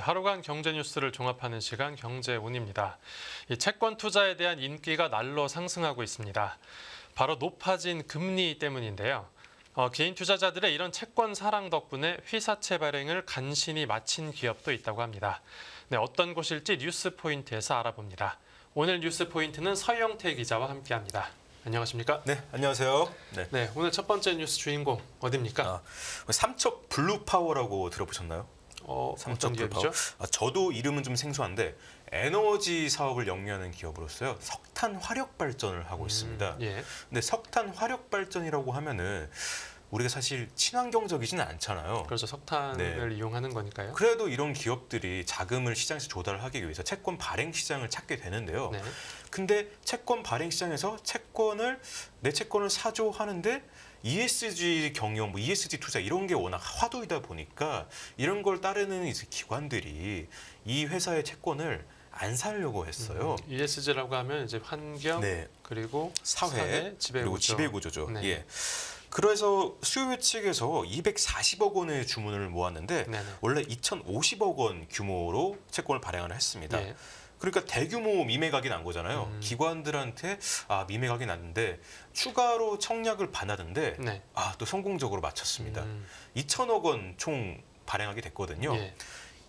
하루간 경제 뉴스를 종합하는 시간 경제운입니다. 이 채권 투자에 대한 인기가 날로 상승하고 있습니다. 바로 높아진 금리 때문인데요. 개인 투자자들의 이런 채권 사랑 덕분에 회사채 발행을 간신히 마친 기업도 있다고 합니다. 어떤 곳일지 뉴스 포인트에서 알아봅니다. 오늘 뉴스 포인트는 서영태 기자와 함께합니다. 안녕하십니까? 네, 안녕하세요. 네, 오늘 첫 번째 뉴스 주인공 어디입니까? 삼척 블루파워라고 들어보셨나요? 삼척 블루파워? 저도 이름은 좀 생소한데 에너지 사업을 영위하는 기업으로서요. 석탄 화력 발전을 하고 있습니다. 예. 근데 석탄 화력 발전이라고 하면은 우리가 사실 친환경적이지는 않잖아요. 그래서 석탄을 이용하는 거니까요. 그래도 이런 기업들이 자금을 시장에서 조달하기 위해서 채권 발행 시장을 찾게 되는데요. 네. 근데 채권 발행 시장에서 내 채권을 사줘 하는데 ESG 경영, ESG 투자 이런 게 워낙 화두이다 보니까 이런 걸 따르는 이제 기관들이 이 회사의 채권을 안 사려고 했어요. ESG라고 하면 이제 환경, 그리고 사회, 그리고 지배구조죠. 네. 예. 그래서 수요 측에서 240억 원의 주문을 모았는데 원래 2,050억 원 규모로 채권을 발행을 했습니다. 예. 그러니까 대규모 미매각이 난 거잖아요. 기관들한테 미매각이 났는데 추가로 청약을 받았는데 또 성공적으로 마쳤습니다. 2,000억 원 총 발행하게 됐거든요. 예.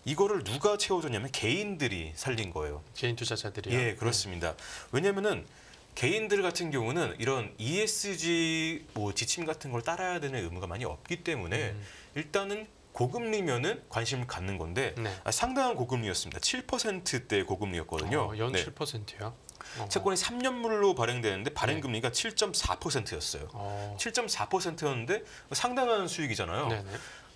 이거를 누가 채워줬냐면 개인들이 살린 거예요. 개인 투자자들이요? 예, 그렇습니다. 왜냐면은 개인들 같은 경우는 이런 ESG 지침 같은 걸 따라야 되는 의무가 많이 없기 때문에 일단은 고금리면은 관심을 갖는 건데 상당한 고금리였습니다. 7%대 고금리였거든요. 연 7%요? 채권이 3년물로 발행되는데 발행금리가 7.4%였어요. 7.4%였는데 상당한 수익이잖아요.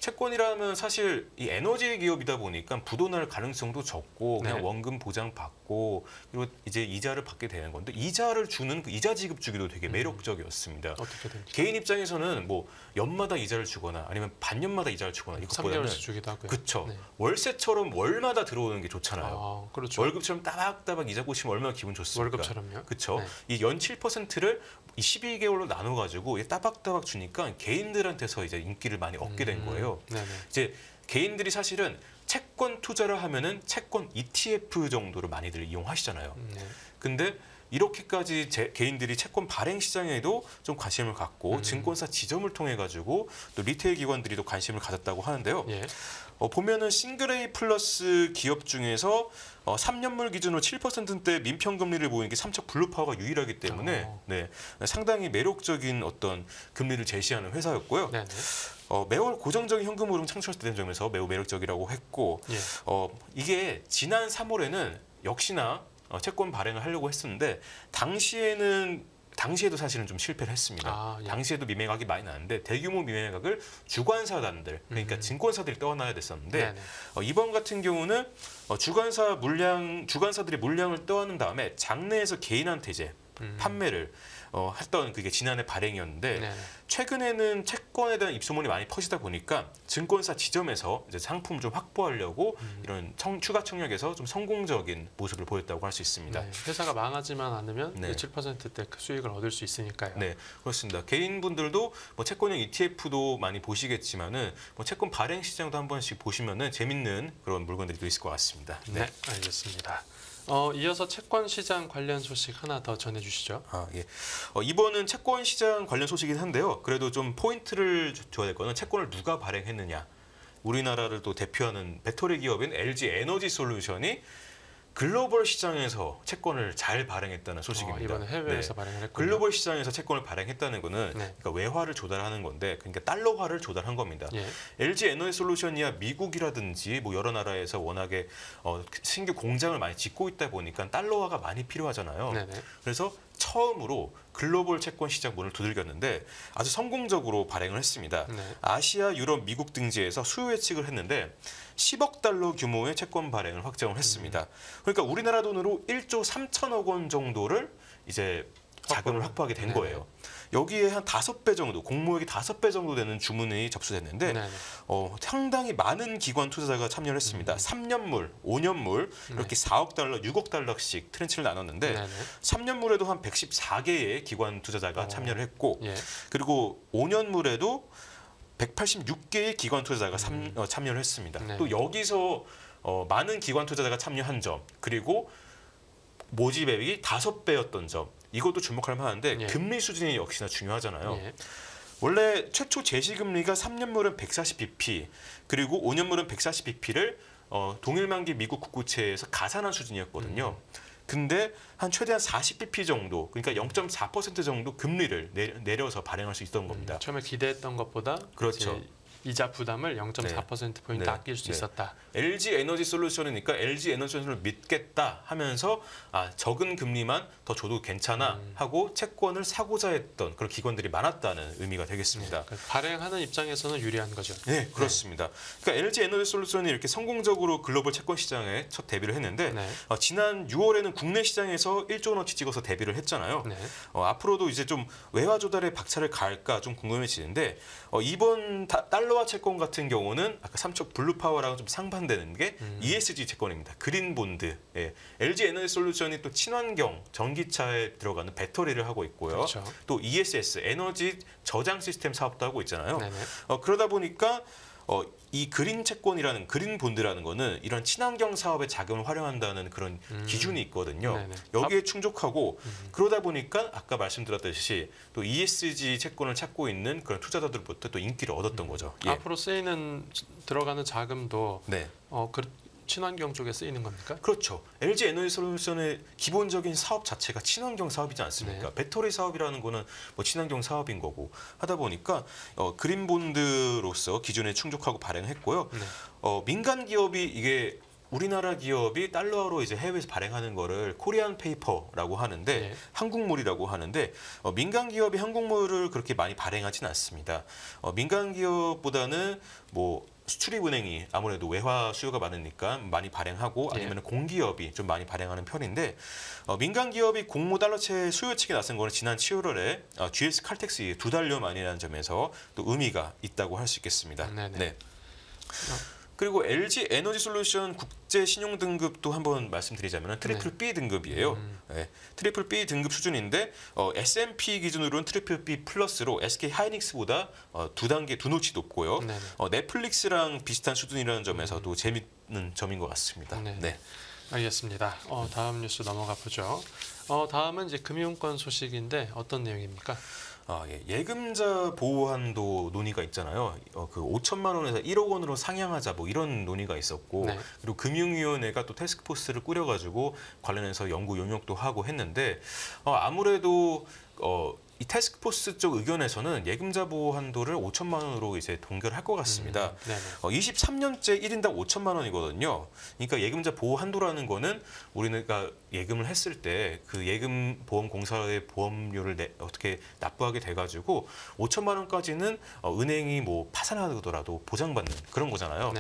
채권이라면 사실 이 에너지 기업이다 보니까 부도날 가능성도 적고 그냥 원금 보장 받고 그리고 이제 이자를 받게 되는 건데 이자를 주는 그 이자 지급 주기도 되게 매력적이었습니다. 어떻게든지. 개인 입장에서는 뭐 연마다 이자를 주거나 아니면 반년마다 이자를 주거나 이것보다는 3개월씩 주기도 하고요. 그렇죠. 월세처럼 월마다 들어오는 게 좋잖아요. 그렇죠. 월급처럼 따박따박 이자 꽂히면 얼마나 기분 좋습니까? 월급처럼요? 그렇죠. 이 연 7%를 이 12개월로 나눠가지고 따박따박 주니까 개인들한테서 이제 인기를 많이 얻게 된 거예요. 이제 개인들이 사실은 채권 투자를 하면은 채권 ETF 정도를 많이들 이용하시잖아요. 근데 이렇게까지 개인들이 채권 발행 시장에도 좀 관심을 갖고 증권사 지점을 통해 가지고 또 리테일 기관들이 또 관심을 가졌다고 하는데요. 보면은 싱글 A 플러스 기업 중에서 3년물 기준으로 7%대 민평금리를 보이는 게 삼척 블루파워가 유일하기 때문에 상당히 매력적인 어떤 금리를 제시하는 회사였고요. 매월 고정적인 현금 흐름 창출할 수 있는 점에서 매우 매력적이라고 했고 이게 지난 3월에는 역시나 채권 발행을 하려고 했었는데 당시에도 사실은 좀 실패를 했습니다. 당시에도 미매각이 많이 나는데 대규모 미매각을 주관사단들 그러니까 증권사들이 떠안아야 됐었는데 이번 같은 경우는 주관사들이 물량을 떠안은 다음에 장내에서 개인한테 이제 판매를 했던 그게 지난해 발행이었는데 최근에는 채권에 대한 입소문이 많이 퍼지다 보니까 증권사 지점에서 이제 상품을 좀 확보하려고 이런 추가 청약에서 좀 성공적인 모습을 보였다고 할 수 있습니다. 회사가 망하지만 않으면 7%대 수익을 얻을 수 있으니까요. 네, 그렇습니다. 개인분들도 채권형 ETF도 많이 보시겠지만은 채권 발행 시장도 한 번씩 보시면은 재밌는 그런 물건들이 또 있을 것 같습니다. 네, 알겠습니다. 이어서 채권 시장 관련 소식 하나 더 전해주시죠. 이번은 채권 시장 관련 소식이긴 한데요. 그래도 좀 포인트를 줘야 될 거는 채권을 누가 발행했느냐. 우리나라를 또 대표하는 배터리 기업인 LG 에너지 솔루션이 글로벌 시장에서 채권을 잘 발행했다는 소식입니다. 이번에 해외에서 발행을 했군요. 글로벌 시장에서 채권을 발행했다는 거는 그러니까 외화를 조달하는 건데 그러니까 달러화를 조달한 겁니다. LG 에너지 솔루션이야 미국이라든지 여러 나라에서 워낙에 신규 공장을 많이 짓고 있다 보니까 달러화가 많이 필요하잖아요. 그래서 처음으로 글로벌 채권 시장 문을 두들겼는데 아주 성공적으로 발행을 했습니다. 아시아, 유럽, 미국 등지에서 수요 예측을 했는데 10억 달러 규모의 채권 발행을 확정을 했습니다. 그러니까 우리나라 돈으로 1조 3천억 원 정도를 이제 자금을 확보하게 된 거예요. 여기에 한 5배 정도, 공모액이 5배 정도 되는 주문이 접수됐는데 상당히 많은 기관 투자자가 참여를 했습니다. 3년물, 5년물 이렇게 4억 달러, 6억 달러씩 트렌치를 나눴는데 3년물에도 한 114개의 기관 투자자가 참여를 했고 그리고 5년물에도 186개의 기관 투자자가 참여를 했습니다. 또 여기서 많은 기관 투자자가 참여한 점, 그리고 모집액이 5배였던 점, 이것도 주목할 만한데 예. 금리 수준이 역시나 중요하잖아요. 예. 원래 최초 제시금리가 3년물은 140bp, 그리고 5년물은 140bp를 동일만기 미국 국고채에서 가산한 수준이었거든요. 근데 한 최대한 40bp 정도, 그러니까 0.4% 정도 금리를 내려서 발행할 수 있던 겁니다. 처음에 기대했던 것보다 그렇죠. 이제 이자 부담을 0.4%포인트 아낄 수 있었다. LG 에너지 솔루션이니까 LG 에너지 솔루션을 믿겠다 하면서 적은 금리만 더 줘도 괜찮아 하고 채권을 사고자 했던 그런 기관들이 많았다는 의미가 되겠습니다. 네, 발행하는 입장에서는 유리한 거죠. 네, 그렇습니다. 그러니까 LG 에너지 솔루션이 이렇게 성공적으로 글로벌 채권 시장에 첫 데뷔를 했는데 지난 6월에는 국내 시장에서 1조 원어치 찍어서 데뷔를 했잖아요. 앞으로도 이제 좀 외화 조달에 박차를 가할까 좀 궁금해지는데 이번 달러화 채권 같은 경우는 아까 삼척 블루파워랑 좀 상반되는 게 ESG 채권입니다. 그린 본드. 예. LG 에너지 솔루션이 또 친환경 전기차에 들어가는 배터리를 하고 있고요. 그렇죠. 또 ESS 에너지 저장 시스템 사업도 하고 있잖아요. 그러다 보니까 이 그린 채권이라는 그린 본드라는 거는 이런 친환경 사업에 자금을 활용한다는 그런 기준이 있거든요. 여기에 충족하고 그러다 보니까 아까 말씀드렸듯이 또 ESG 채권을 찾고 있는 그런 투자자들부터 또 인기를 얻었던 거죠. 예. 앞으로 들어가는 자금도 친환경 쪽에 쓰이는 겁니까? 그렇죠. LG 에너지 솔루션의 기본적인 사업 자체가 친환경 사업이지 않습니까? 배터리 사업이라는 거는 뭐 친환경 사업인 거고 하다 보니까 그린 본드로서 기준에 충족하고 발행했고요. 민간 기업이 이게 우리나라 기업이 달러로 이제 해외에서 발행하는 거를 코리안 페이퍼라고 하는데 한국물이라고 하는데 민간 기업이 한국물을 그렇게 많이 발행하지는 않습니다. 민간 기업보다는 뭐 수출입은행이 아무래도 외화 수요가 많으니까 많이 발행하고 아니면 공기업이 좀 많이 발행하는 편인데 민간 기업이 공모 달러채 수요책에 나선 거는 지난 7월에 GS 칼텍스 2달러 만이라는 점에서 또 의미가 있다고 할 수 있겠습니다. 네. 그리고 LG 에너지 솔루션 국제 신용 등급도 한번 말씀드리자면 트리플 B 등급이에요. 트리플 B 등급 수준인데 S&P 기준으로는 트리플 B 플러스로 SK 하이닉스보다 2단계 2노치 높고요. 넷플릭스랑 비슷한 수준이라는 점에서도 재밌는 점인 것 같습니다. 네. 알겠습니다. 다음 뉴스 넘어가 보죠. 다음은 이제 금융권 소식인데 어떤 내용입니까? 예금자 보호 한도 논의가 있잖아요. 그 5천만 원에서 1억 원으로 상향하자 뭐 이런 논의가 있었고 그리고 금융위원회가 또 태스크포스를 꾸려가지고 관련해서 연구 용역도 하고 했는데 아무래도 이 태스크포스 쪽 의견에서는 예금자 보호 한도를 5천만 원으로 이제 동결할 것 같습니다. 23년째 1인당 5천만 원이거든요. 그러니까 예금자 보호 한도라는 거는 우리가 예금을 했을 때 그 예금 보험 공사의 보험료를 어떻게 납부하게 돼가지고 5천만 원까지는 은행이 뭐 파산하더라도 보장받는 그런 거잖아요.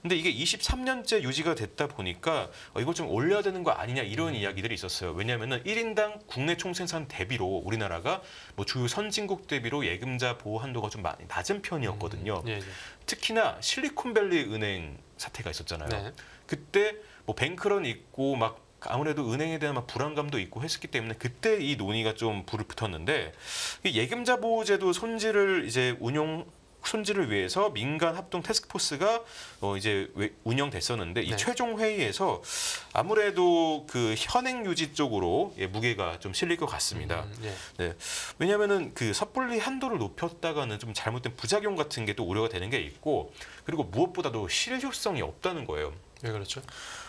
근데 이게 23년째 유지가 됐다 보니까 이거 좀 올려야 되는 거 아니냐 이런 이야기들이 있었어요. 왜냐하면은 1인당 국내 총생산 대비로 우리나라가 뭐 주요 선진국 대비로 예금자 보호 한도가 좀 많이 낮은 편이었거든요. 특히나 실리콘밸리 은행 사태가 있었잖아요. 그때 뭐 뱅크런 있고 막 아무래도 은행에 대한 막 불안감도 있고 했었기 때문에 그때 이 논의가 좀 불을 붙었는데 예금자 보호제도 손질을 위해서 민간 합동 태스크포스가 이제 운영됐었는데 이 최종 회의에서 아무래도 그 현행 유지 쪽으로 무게가 좀 실릴 것 같습니다. 왜냐하면은 그 섣불리 한도를 높였다가는 좀 잘못된 부작용 같은 게 또 우려가 되는 게 있고 그리고 무엇보다도 실효성이 없다는 거예요. 왜 그렇죠?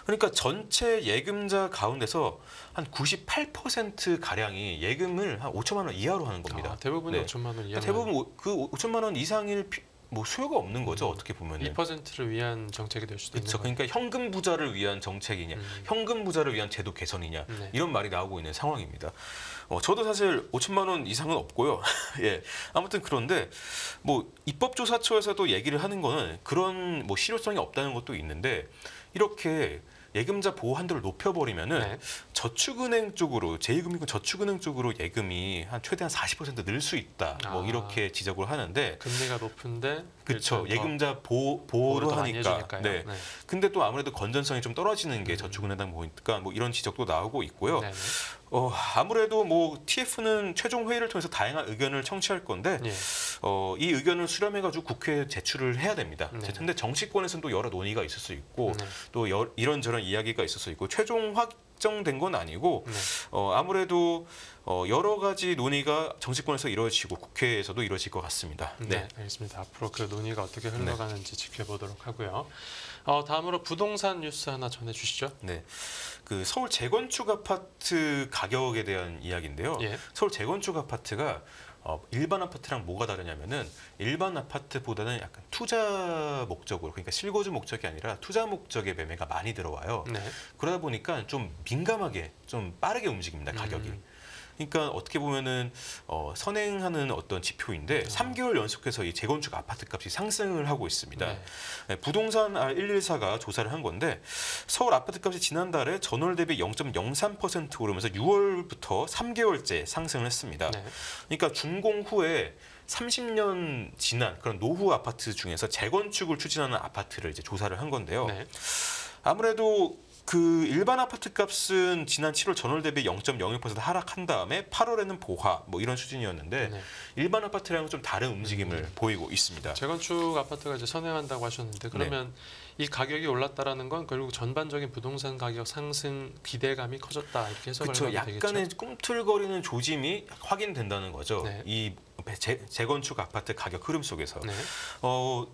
그러니까 전체 예금자 가운데서 한 98% 가량이 예금을 한 5천만 원 이하로 하는 겁니다. 대부분이 5천만 원 이하. 대부분 그 5천만 원 이상일 뭐 수요가 없는 거죠. 어떻게 보면 2%를 위한 정책이 될 수도 있는 거죠. 그러니까 현금 부자를 위한 정책이냐, 현금 부자를 위한 제도 개선이냐 이런 말이 나오고 있는 상황입니다. 저도 사실 5천만 원 이상은 없고요. 아무튼 그런데 뭐 입법조사처에서도 얘기를 하는 거는 그런 뭐 실효성이 없다는 것도 있는데 이렇게 예금자 보호 한도를 높여버리면은 저축은행 쪽으로 제2금융권 저축은행 쪽으로 예금이 한 최대한 40% 늘 수 있다. 뭐 이렇게 지적을 하는데 금리가 높은데 그렇죠. 예금자 보호로 하니까. 근데 또 아무래도 건전성이 좀 떨어지는 게 저축은행당 보니까 뭐 이런 지적도 나오고 있고요. 아무래도 뭐 TF는 최종 회의를 통해서 다양한 의견을 청취할 건데 예. 이 의견을 수렴해가지고 국회에 제출을 해야 됩니다. 네. 근데 정치권에서는 또 여러 논의가 있을 수 있고 네. 또 이런저런 이야기가 있을 수 있고 최종 확정된 건 아니고 네. 아무래도 여러 가지 논의가 정치권에서 이루어지고 국회에서도 이루어질 것 같습니다. 네, 알겠습니다. 앞으로 그 논의가 어떻게 흘러가는지 지켜보도록 하고요. 다음으로 부동산 뉴스 하나 전해주시죠. 네, 그 서울 재건축 아파트 가격에 대한 이야기인데요. 예. 서울 재건축 아파트가 일반 아파트랑 뭐가 다르냐면은 일반 아파트보다는 약간 투자 목적으로, 그러니까 실거주 목적이 아니라 투자 목적의 매매가 많이 들어와요. 네. 그러다 보니까 좀 민감하게 좀 빠르게 움직입니다, 가격이. 그러니까 어떻게 보면은 선행하는 어떤 지표인데 3개월 연속해서 이 재건축 아파트 값이 상승을 하고 있습니다. 네. 네, 부동산 R114가 조사를 한 건데 서울 아파트 값이 지난달에 전월 대비 0.03% 오르면서 6월부터 3개월째 상승을 했습니다. 네. 그러니까 준공 후에 30년 지난 그런 노후 아파트 중에서 재건축을 추진하는 아파트를 이제 조사를 한 건데요. 네. 아무래도 그 일반 아파트 값은 지난 7월 전월 대비 0.01% 하락한 다음에 8월에는 보하 뭐 이런 수준이었는데 네. 일반 아파트랑은 좀 다른 움직임을 보이고 있습니다. 재건축 아파트가 이제 선행한다고 하셨는데 그러면 이 가격이 올랐다라는 건 결국 전반적인 부동산 가격 상승 기대감이 커졌다 이렇게 해석을 그렇죠. 하면 되겠죠. 약간의 꿈틀거리는 조짐이 확인된다는 거죠. 네. 이 재건축 아파트 가격 흐름 속에서. 네.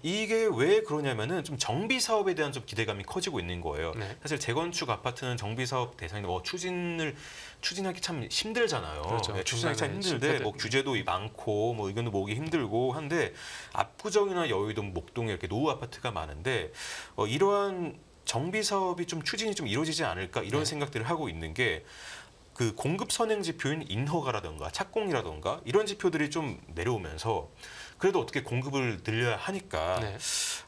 이게 왜 그러냐면은 좀 정비 사업에 대한 좀 기대감이 커지고 있는 거예요. 네. 사실 재건축 아파트는 정비 사업 대상인데 추진하기 참 힘들잖아요. 그렇죠. 네, 추진하기 참 힘든데 실패들. 뭐 규제도 많고 뭐 의견도 모으기 힘들고 한데 압구정이나 여의도, 목동에 이렇게 노후 아파트가 많은데 이러한 정비 사업이 좀 추진이 좀 이루어지지 않을까 이런 네. 생각들을 하고 있는 게 그 공급 선행 지표인 인허가라든가 착공이라든가 이런 지표들이 좀 내려오면서 그래도 어떻게 공급을 늘려야 하니까 네.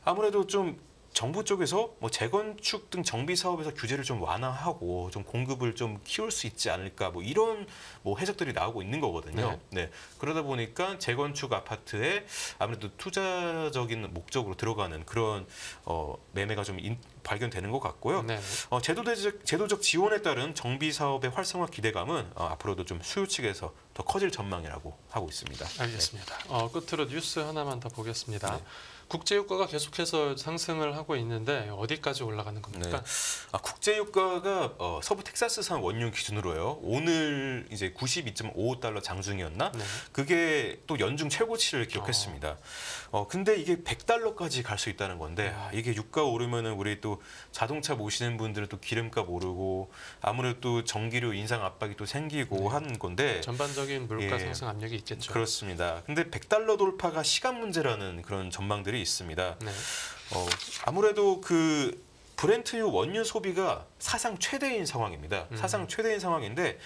아무래도 좀 정부 쪽에서 뭐 재건축 등 정비 사업에서 규제를 좀 완화하고 좀 공급을 좀 키울 수 있지 않을까 뭐 이런 뭐 해석들이 나오고 있는 거거든요. 네. 그러다 보니까 재건축 아파트에 아무래도 투자적인 목적으로 들어가는 그런 매매가 좀 발견되는 것 같고요. 네. 제도적 지원에 따른 정비 사업의 활성화 기대감은 앞으로도 좀 수요 측에서 더 커질 전망이라고 하고 있습니다. 알겠습니다. 끝으로 뉴스 하나만 더 보겠습니다. 네. 국제유가가 계속해서 상승을 하고 있는데 어디까지 올라가는 겁니까? 네. 국제유가가 서부 텍사스산 원유 기준으로요. 오늘 이제 92.55달러 장중이었나? 네. 그게 또 연중 최고치를 기록했습니다. 근데 이게 100달러까지 갈 수 있다는 건데 이게 유가 오르면은 우리 또 자동차 모시는 분들은 또 기름값 오르고 아무래도 또 전기료 인상 압박이 또 생기고 하는 건데 전반적인 물가 예. 상승 압력이 있겠죠. 그렇습니다. 근데 100달러 돌파가 시간 문제라는 그런 전망들이 있습니다. 네. 아무래도 그 브렌트유 원유 소비가 사상 최대인 상황입니다. 사상 최대인 상황인데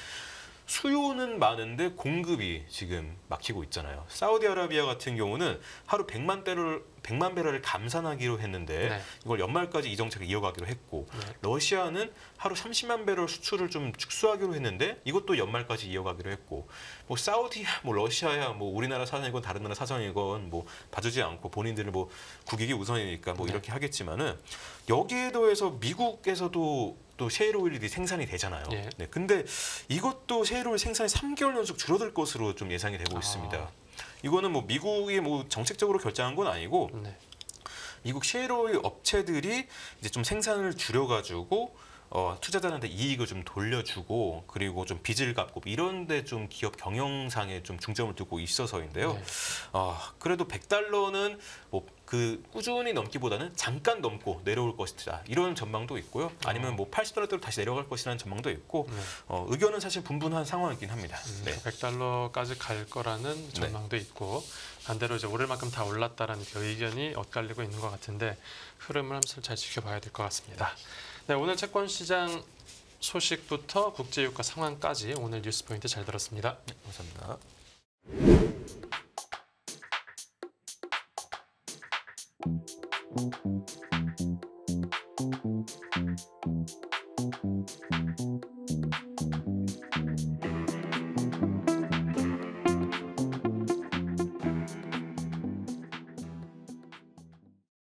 수요는 많은데 공급이 지금 막히고 있잖아요. 사우디아라비아 같은 경우는 하루 100만 배럴을 감산하기로 했는데 네. 이걸 연말까지 이 정책을 이어가기로 했고 네. 러시아는 하루 30만 배럴 수출을 좀 축소하기로 했는데 이것도 연말까지 이어가기로 했고 뭐 사우디야 뭐 러시아야 뭐 우리나라 사정이건 다른 나라 사정이건 뭐 봐주지 않고 본인들은 뭐 국익이 우선이니까 뭐 네. 이렇게 하겠지만은 여기에 더해서 미국에서도 또 셰일오일이 생산이 되잖아요. 예. 네, 근데 이것도 셰일오일 생산이 3개월 연속 줄어들 것으로 좀 예상이 되고 있습니다. 이거는 뭐 미국이 뭐 정책적으로 결정한 건 아니고 네. 미국 셰일오일 업체들이 이제 좀 생산을 줄여가지고 투자자한테 이익을 좀 돌려주고 그리고 좀 빚을 갚고 이런데 좀 기업 경영상에 좀 중점을 두고 있어서인데요. 네. 그래도 100달러는 뭐 그 꾸준히 넘기보다는 잠깐 넘고 내려올 것이다 이런 전망도 있고요. 아니면 뭐 80달러대로 다시 내려갈 것이라는 전망도 있고 의견은 사실 분분한 상황이긴 합니다. 네. 100달러까지 갈 거라는 전망도 있고 반대로 이제 오를 만큼 다 올랐다라는 그 의견이 엇갈리고 있는 것 같은데 흐름을 한번 잘 지켜봐야 될 것 같습니다. 네, 오늘 채권 시장 소식부터 국제유가 상황까지 오늘 뉴스 포인트 잘 들었습니다. 감사합니다.